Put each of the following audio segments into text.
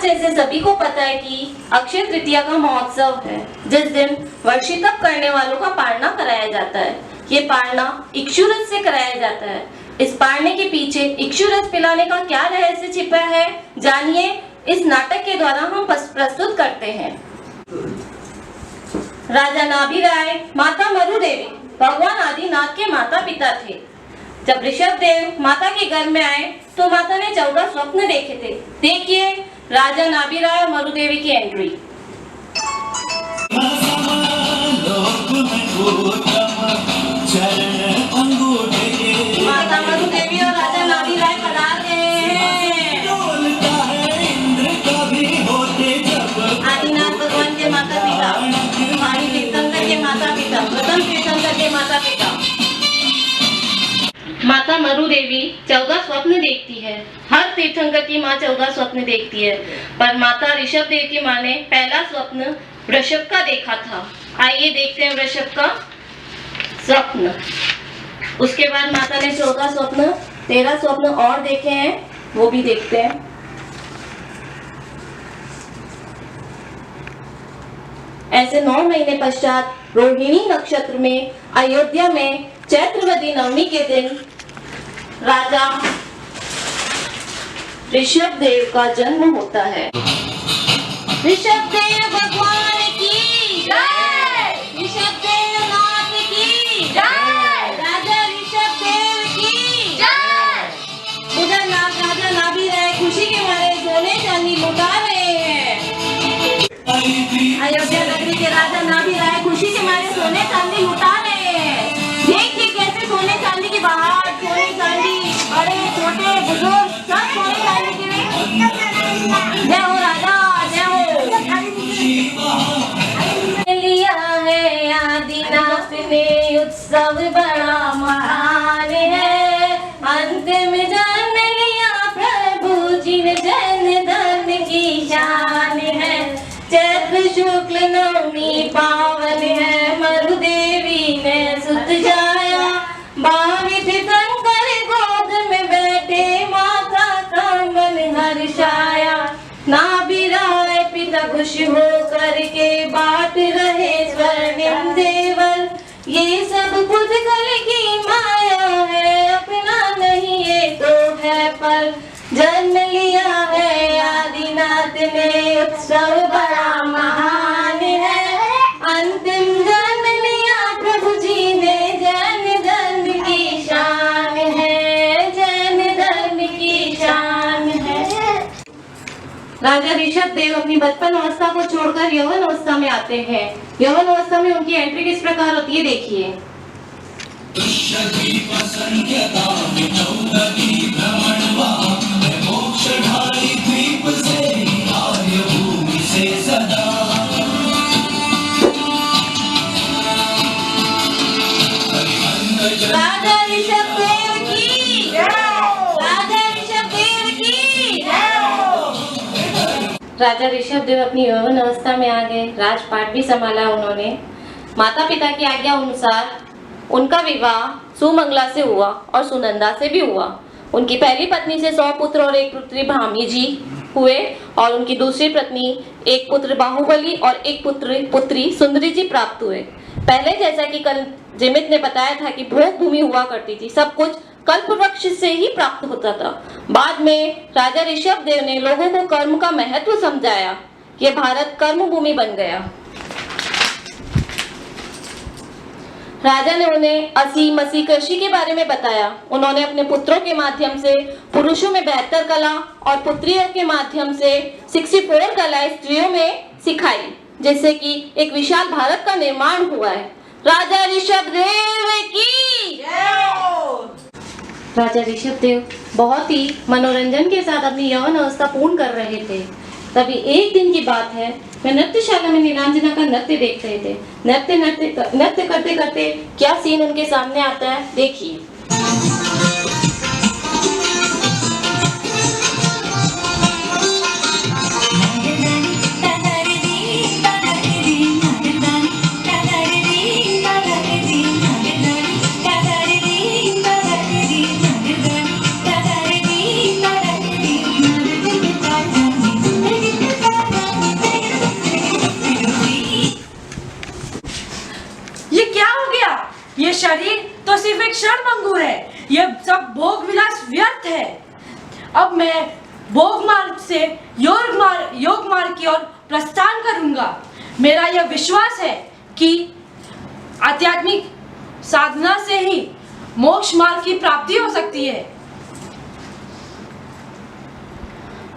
आज जैसे सभी को पता है कि अक्षय तृतीया का महोत्सव है, जिस दिन वर्षी तप करने वालों का पारणा कराया जाता है। ये पारणा इक्षुरस से कराया जाता है। इस पारने के पीछे इक्षुरस पिलाने का क्या रहस्य छिपा है, जानिए इस नाटक के द्वारा हम प्रस्तुत करते हैं। राजा नाभिराय, माता मरुदेवी भगवान आदिनाथ के माता पिता थे। जब ऋषभ देव माता के घर में आए तो माता ने 14 स्वप्न देखे थे। देखिए राजा नाभिराय और मरुदेवी की एंट्री। माता मरुदेवी और राजा नाभिराय पधार गए हैं। आदिनाथ भगवान के माता पिता, भाई तीर्थंकर के माता पिता, प्रथम तीर्थंकर के माता पिता। माता मरुदेवी 14 स्वप्न देखती है। हर तीर्थंकर की माँ 14 स्वप्न देखती है, पर माता ऋषभ देव की माँ ने पहला स्वप्न वृषभ का देखा था। आइए देखते हैं वृषभ का स्वप्न। उसके बाद माता ने 14 स्वप्न 13 स्वप्न और देखे हैं, वो भी देखते हैं। ऐसे 9 महीने पश्चात रोहिणी नक्षत्र में अयोध्या में चैत्रवदी नवमी के दिन राजा ऋषभ देव का जन्म होता है। ऋषभ देव भगवान की जय, ऋषभ देव नाथ की जय, राजा ऋषभ देव की जय। उधर राजा नाभिराय खुशी के मारे सोने चांदी लुटा रहे हैं। अयोध्या नगरी के राजा नाभिराय खुशी के मारे सोने चांदी लुटा रहे हैं। देखिए कैसे सोने चांदी की बहार, सोने चांदी, बड़े छोटे बुजुर्ग सब सोने चांदी के लिए। जय हो राजा, जय हो। लिया है आदिनाथ ने उत्सव बड़ा महान है, अंतिम जन्म लिया प्रभु जिन जन धर्म की शान है। चैत्र शुक्ल नवमी पावन है, मरुदेवी ने सुत जाया, भावित शंकर गोद में बैठे माता का मन हर्षाया। नाभिराय पिता खुश हो करके बाट रहे स्वर्णिम देवर, ये सब खुद कल की माया है, अपना नहीं ये तो है पर। जन्म लिया है आदिनाथ ने उत्सव बड़ा महान है, अंतिम जन्म लिया प्रभु जी ने जैन धर्म की शान है, जैन धर्म की शान है। राजा ऋषभ देव अपनी बचपन अवस्था को छोड़कर यौवन अवस्था में आते हैं। यौवन अवस्था में उनकी एंट्री किस प्रकार होती है, देखिए। राजा ऋषभ देव की जय, राजा ऋषभ देव की जय। राजा ऋषभ देव अपनी यौवन अवस्था में आ गए। राजपाट भी संभाला उन्होंने। माता पिता की आज्ञा अनुसार उनका विवाह सुमंगला से हुआ और सुनंदा से भी हुआ। उनकी पहली पत्नी से 100 पुत्र और 1 पुत्री भामी जी हुए और उनकी दूसरी पत्नी एक पुत्र बाहुबली और एक पुत्री सुंदरी जी प्राप्त हुए। पहले जैसा कि कल जिमित ने बताया था कि भोग भूमि हुआ करती थी, सब कुछ कल्प वृक्ष से ही प्राप्त होता था। बाद में राजा ऋषभ देव ने लोगों को कर्म का महत्व समझाया। ये भारत कर्म भूमि बन गया। राजा ने उन्हें असी मसी कृषि के बारे में बताया। उन्होंने अपने पुत्रों के माध्यम से पुरुषों में 72 कला और पुत्रियों के माध्यम से 64 कलाएं स्त्रियों में सिखाई, जिससे कि एक विशाल भारत का निर्माण हुआ है। राजा ऋषभ देव की जय। राजा ऋषभ देव बहुत ही मनोरंजन के साथ अपनी यौवन अवस्था पूर्ण कर रहे थे। तभी एक दिन की बात है, वे नृत्यशाला में नीलांजना का नृत्य देख रहे थे। नृत्य करते करते क्या सीन उनके सामने आता है, देखिए। अब मैं भोग मार्ग से योग मार्ग की ओर प्रस्थान करूंगा। मेरा यह विश्वास है कि आध्यात्मिक साधना से ही मोक्ष मार्ग की प्राप्ति हो सकती है।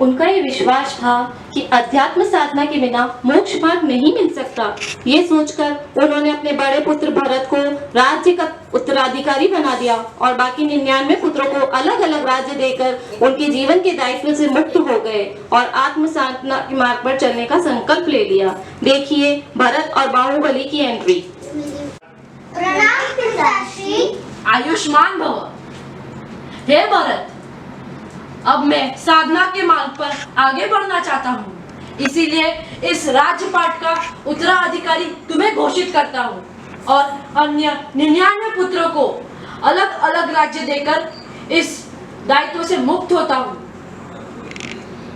उनका ये विश्वास था कि अध्यात्म साधना के बिना मोक्ष मार्ग नहीं मिल सकता। ये सोचकर उन्होंने अपने बड़े पुत्र भरत को राज्य का उत्तराधिकारी बना दिया और बाकी 99 पुत्रों को अलग अलग राज्य देकर उनके जीवन के दायित्व से मुक्त हो गए और आत्म साधना के मार्ग पर चलने का संकल्प ले लिया। देखिए भरत और बाहुबली की एंट्री। प्रणाम पिताश्री। आयुष्मान भव। हे भरत, अब मैं साधना के मार्ग पर आगे बढ़ना चाहता हूँ, इसीलिए इस राज्यपाट का उत्तराधिकारी तुम्हें घोषित करता हूँ और अन्य 99 पुत्रों को अलग अलग राज्य देकर इस दायित्व से मुक्त होता हूँ।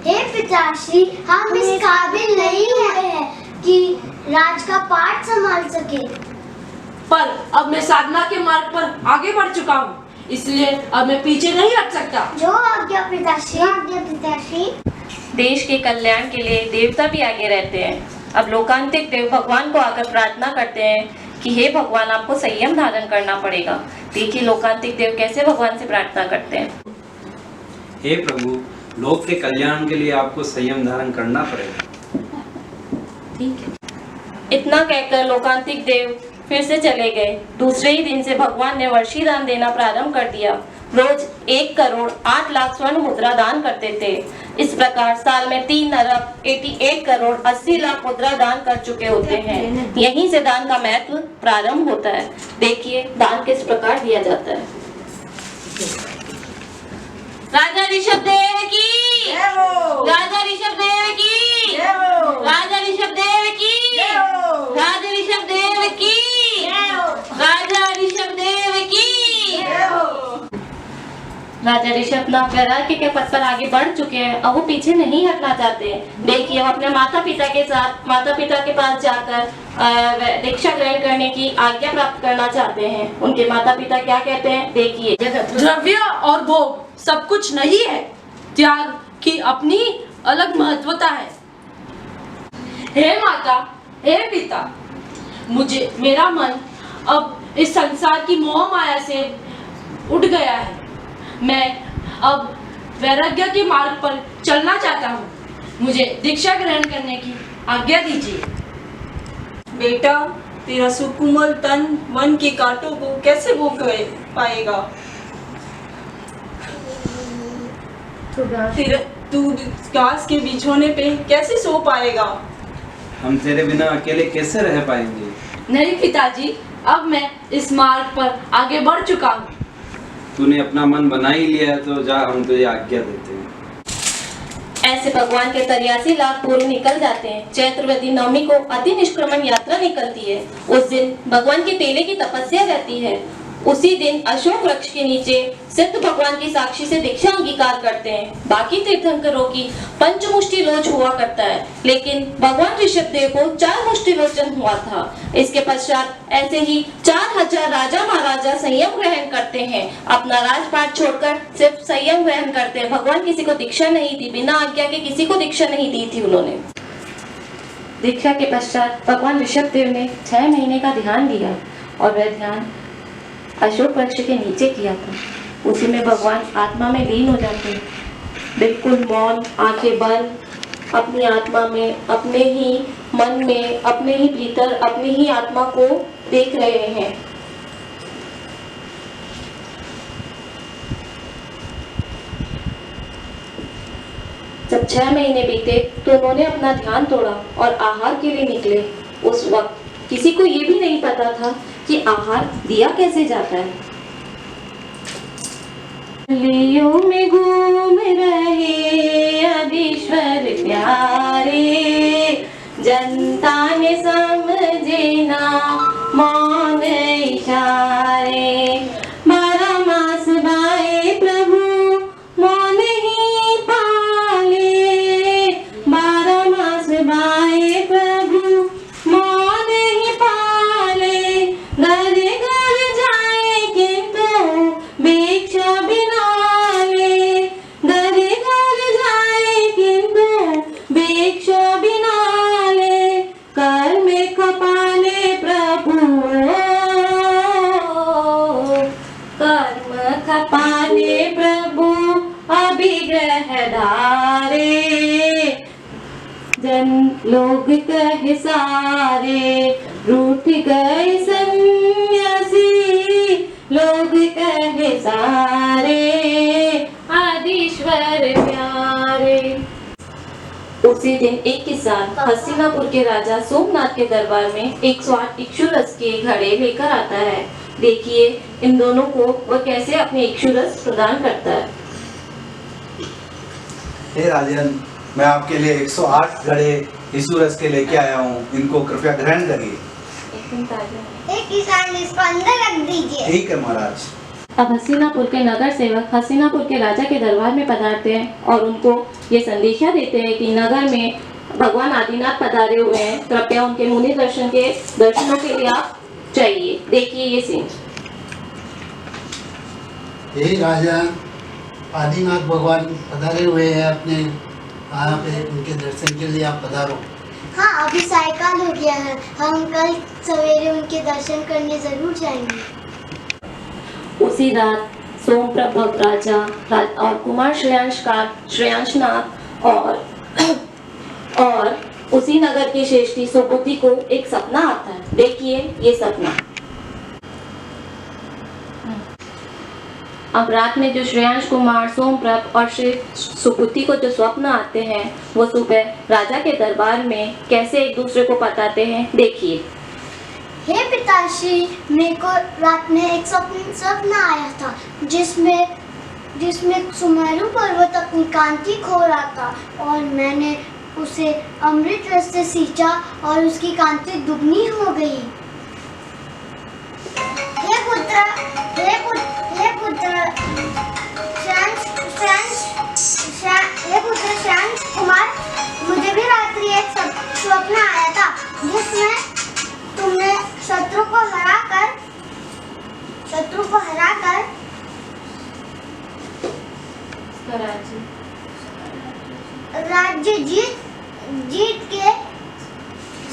हे पिताश्री, हम इस काबिल नहीं हुए हैं कि राज का पाठ संभाल सके। पर अब मैं साधना के मार्ग पर आगे बढ़ चुका हूँ, इसलिए अब मैं पीछे नहीं हट सकता। जो आज्ञा पिताश्री। आज्ञा पिताश्री। देश के कल्याण के लिए देवता भी आगे रहते हैं। अब लोकांतिक देव भगवान को आकर प्रार्थना करते हैं कि हे भगवान, आपको संयम धारण करना पड़ेगा। देखिए लोकांतिक देव कैसे भगवान से प्रार्थना करते हैं। हे प्रभु, लोक के कल्याण के लिए आपको संयम धारण करना पड़ेगा। ठीक है। इतना कहकर लोकांतिक देव फिर से चले गए। दूसरे ही दिन से भगवान ने वर्षी दान देना प्रारंभ कर दिया। रोज 1 करोड़ 8 लाख स्वर्ण मुद्रा दान करते थे। इस प्रकार साल में 3 अरब 81 करोड़ 80 लाख मुद्रा दान कर चुके होते हैं। यहीं से दान का महत्व प्रारंभ होता है। देखिए दान किस प्रकार दिया जाता है। राजा ऋषभ देव की, राजा ऋषभ देव की, राजा ऋषभ देव की, राजा ऋषभ देव की, राजा ऋषभ देव की। राजा ऋषभ ना वैराग्य के पथ पर आगे बढ़ चुके हैं, अब वो पीछे नहीं हटना चाहते। देखिए वो अपने माता पिता के साथ माता पिता के पास जाकर दीक्षा ग्रहण करने की आज्ञा प्राप्त करना चाहते हैं। उनके माता पिता क्या कहते हैं, देखिए। द्रव्य और भोग सब कुछ नहीं है, त्याग की अपनी अलग महत्वता है। हे माता, हे पिता, मेरा मन अब इस संसार की मोह माया से उठ गया है। मैं अब वैराग्य के मार्ग पर चलना चाहता हूँ। मुझे दीक्षा ग्रहण करने की आज्ञा दीजिए। बेटा, तेरा सुकुमल तन वन के कांटों को कैसे भोग पाएगा? तू घास के बिछोने पे कैसे सो पाएगा? हम तेरे बिना अकेले कैसे रह पाएंगे? नहीं पिताजी, अब मैं इस मार्ग पर आगे बढ़ चुका हूँ। तूने अपना मन बना ही लिया है तो जा, हम तुझे आज्ञा देते हैं। ऐसे भगवान के 83 लाख पूर्व निकल जाते हैं। चैत्रवती नवमी को अति निष्क्रमण यात्रा निकलती है। उस दिन भगवान के तेले की तपस्या रहती है। उसी दिन अशोक वृक्ष के नीचे सिद्ध भगवान की साक्षी से दीक्षा अंगीकार करते हैं। बाकी तीर्थंकरों की पंचमुष्टि लोच हुआ करता है, लेकिन भगवान ऋषभ देव को 4 मुष्टि लोचन हुआ था। इसके पश्चात ऐसे ही 4000 राजा महाराजा संयम ग्रहण करते हैं। अपना राजपाट छोड़कर सिर्फ संयम ग्रहण करते हैं। भगवान किसी को दीक्षा नहीं दी, बिना आज्ञा के किसी को दीक्षा नहीं दी थी उन्होंने। दीक्षा के पश्चात भगवान ऋषभ देव ने 6 महीने का ध्यान दिया और वह ध्यान अशोक वृक्ष के नीचे किया था। उसी में भगवान आत्मा में लीन हो जाते हैं, बिल्कुल मौन, आंखें बंद, अपनी आत्मा में, अपने ही मन में, अपने ही भीतर, अपनी ही आत्मा को देख रहे हैं। जब 6 महीने बीते तो उन्होंने अपना ध्यान तोड़ा और आहार के लिए निकले। उस वक्त किसी को ये भी नहीं पता था कि आहार दिया कैसे जाता है। लियो में घूम रहे अधीश्वर प्यारे, जनता ने समझे ना मौन इशारे। 12 मास बाए प्रभु मौन ही पाले, 12 मास बाए प्रभु मौन ही पाले। घर घर जाए किंतु भिक्षा बिना ले, घर पधारे, जन लोग कहे सारे रूठ गए सन्यासी, लोग कहे सारे आदिश्वर प्यारे। उसी दिन एक किसान हस्तिनापुर के राजा सोमनाथ के दरबार में 108 इक्षुरस के घड़े लेकर आता है। देखिए इन दोनों को वह कैसे अपने इक्षुरस प्रदान करता है। हे राजन, मैं आपके लिए 108 घड़े इक्षुरस के लेके आया हूँ, इनको कृपया ग्रहण करिए। एक किसान इसको अंदर रख दीजिए। ठीक है महाराज। अब हस्तिनापुर के नगर सेवक हस्तिनापुर के राजा के दरबार में पधारते हैं और उनको ये संदेशा देते हैं कि नगर में भगवान आदिनाथ पधारे हुए हैं, कृपया उनके मुनि दर्शनों के लिए आप चाहिए। देखिए ये सीन। हे राजन, आदिनाथ भगवान पधारे हुए हैं अपने यहाँ पे, उनके दर्शन के लिए आप पधारो। हाँ, अभी सायकाल हो गया है, हम कल सवेरे उनके दर्शन करने जरूर जाएंगे। उसी रात सोमप्रभ राजा और कुमार श्रेयांशनाथ और उसी नगर के श्रेष्ठी सुबुद्धि को एक सपना आता है। देखिए ये सपना। अब रात में जो श्रेयांश कुमार, सोमप्रभ और श्री सुबुद्धि को जो स्वप्न आते हैं, वो सुबह राजा के दरबार में कैसे एक दूसरे को बताते हैं। देखिए। हे पिताश्री, मेरे को रात में एक स्वप्न आया था जिसमें सुमेरु पर्वत अपनी कांति खो रहा था और मैंने उसे अमृत रस से सींचा और उसकी कांति दुगनी हो गई। हे पुत्र श्रेयांश कुमार, मुझे भी रात्रि एक स्वप्न आया था जिसमें तुमने शत्रु को हराकर राज्य जीत के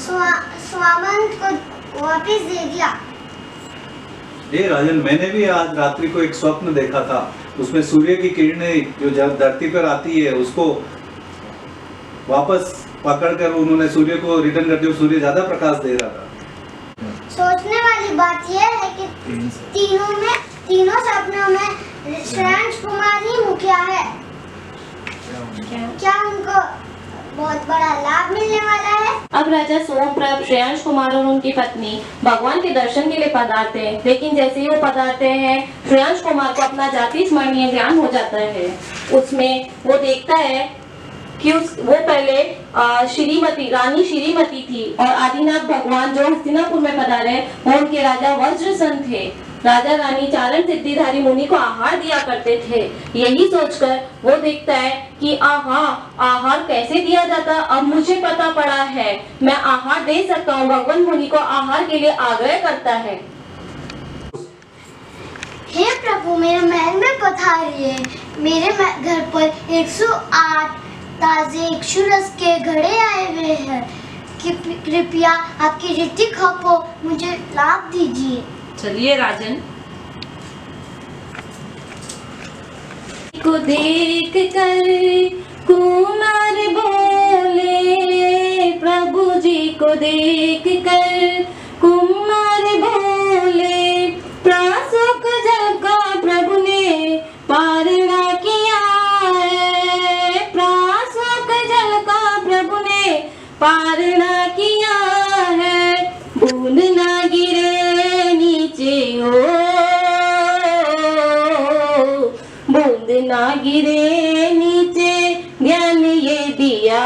स्वामंत को वापस दे दिया। हे राजन, मैंने भी आज रात्रि को एक स्वप्न देखा था, उसमें सूर्य की किरणें जो जब धरती पर आती है उसको वापस पकड़कर उन्होंने सूर्य को रिटर्न कर दिया, सूर्य ज्यादा प्रकाश दे रहा था। सोचने वाली बात यह है कि तीनों सपनों में श्रेयांश कुमार ही मुखिया है। क्या उनको बहुत बड़ा लाभ मिलने वाला है? अब राजा सोमप्रभ, श्रेयांश कुमार और उनकी पत्नी भगवान के दर्शन के लिए पधारते हैं, लेकिन जैसे ही वो पधारते हैं श्रेयांश कुमार को अपना जाति स्मरणीय ज्ञान हो जाता है। उसमें वो देखता है कि वो पहले रानी श्रीमती थी और आदिनाथ भगवान जो हस्तिनापुर में पधारे वो उनके राजा वज्रसन थे। राजा रानी चारण सिद्धिधारी मुनि को आहार दिया करते थे। यही सोचकर वो देखता है कि आहार कैसे दिया जाता, अब मुझे पता पड़ा है, मैं आहार दे सकता हूँ। भगवान मुनि को आहार के लिए आग्रह करता है। हे प्रभु, मेरे महल में पधारिए। मेरे घर पर 108 ताजे इक्षुरस के घड़े आए हुए हैं। कृपया आपकी रीति खपो मुझे लाभ दीजिए। चलिए राजन। को देख कर कुमार बोले, प्रभु जी को देख कर कुमार बोले, प्रासुक जल का प्रभु ने पार ना किया है, प्रासुक जल का प्रभु ने पार ना किया है, बूंद ना गिरे नीचे हो, बूंद ना गिरे नीचे, ज्ञान ये दिया